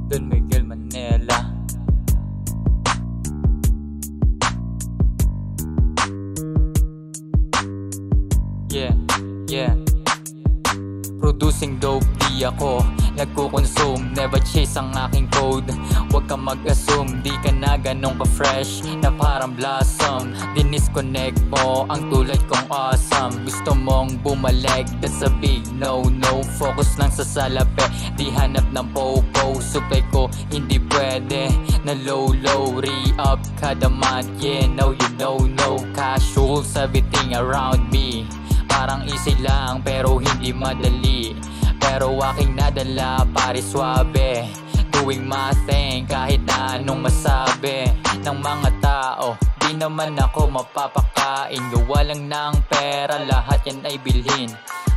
Don Miguel Manila. Yeah. Producing dope, di ako nagko-consume. Never chase ang aking code. Huwag kang mag-assume, di ka na ganong ka-fresh na parang blossom. Dinisconnect mo ang tulad kong awesome. Gusto mong bumalik, that's a big no-no. Focus lang sa salapi, di hanap ng po-po. Supply ko hindi pwede na low-low. Re-up kada month, yeah, no you know, no. Casuals, everything around me parang easy lang pero hindi madali. Pero aking nadala pare suabe, doing my thing kahit na anong masabi ng mga tao. Di naman ako mapapakain, gawa lang ng pera, lahat yan ay bilhin.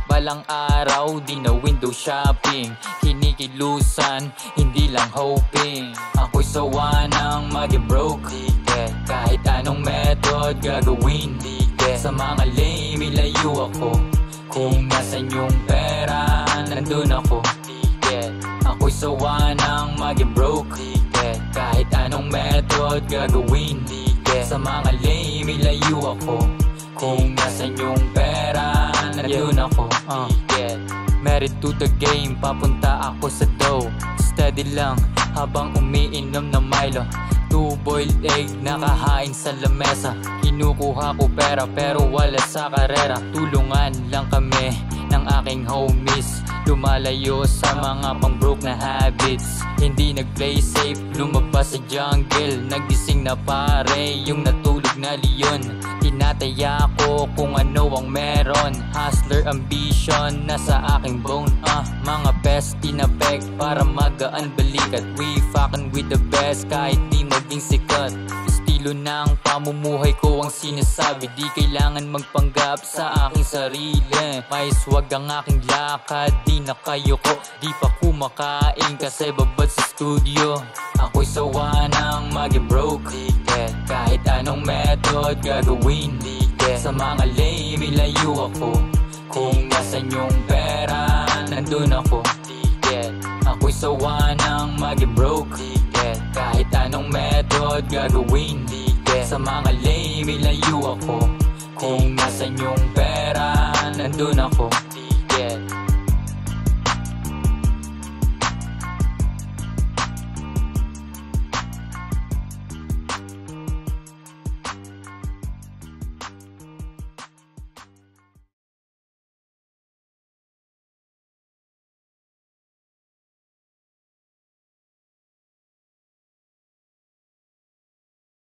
Balang araw di na window shopping, kinikilusan hindi lang hoping. Ako'y sawa ng maging broke, kahit anong method gagawin. Sa mga lame, ilayo ako. Kung nasan yung pera, nandun ako. Ako'y sawa ng maging broke, kahit anong method gagawin. Sa mga lame, ilayo ako. Kung nasan yung pera, nandun ako. Married to the game, papunta ako sa dough. Steady lang habang umiinom ng Milo. 2-boiled egg nakahain sa lamesa. Kinukuha ko pera pero wala sa karera. Tulungan lang kami ng aking homies, lumalayo sa mga pang-broke na habits. Hindi nag-play safe, lumabas sa jungle. Nagising na pare, yung natulog na leon. Tinataya ko kung ano ang meron. Hustler ambition, nasa aking bone. Mga best tinapek para magaan balikat. We fucking with the best kahit di maging sikat. Estilo ng pamumuhay ko ang sinasabi, di kailangan magpanggap sa aking sarili. May swag ang aking lakad, di na kayo ko. Di pa kumakain kasi babad sa studio. Ako'y sawa ng maging broke, kahit anong method gagawin. Sa mga lame, ilayo ako. Kung nasan yung pera, nandun ako. Ako'y sawa ng maging broke, kahit anong method gagawin. Sa mga lame, ilayo ako. Kung nasan yung pera, nandun ako.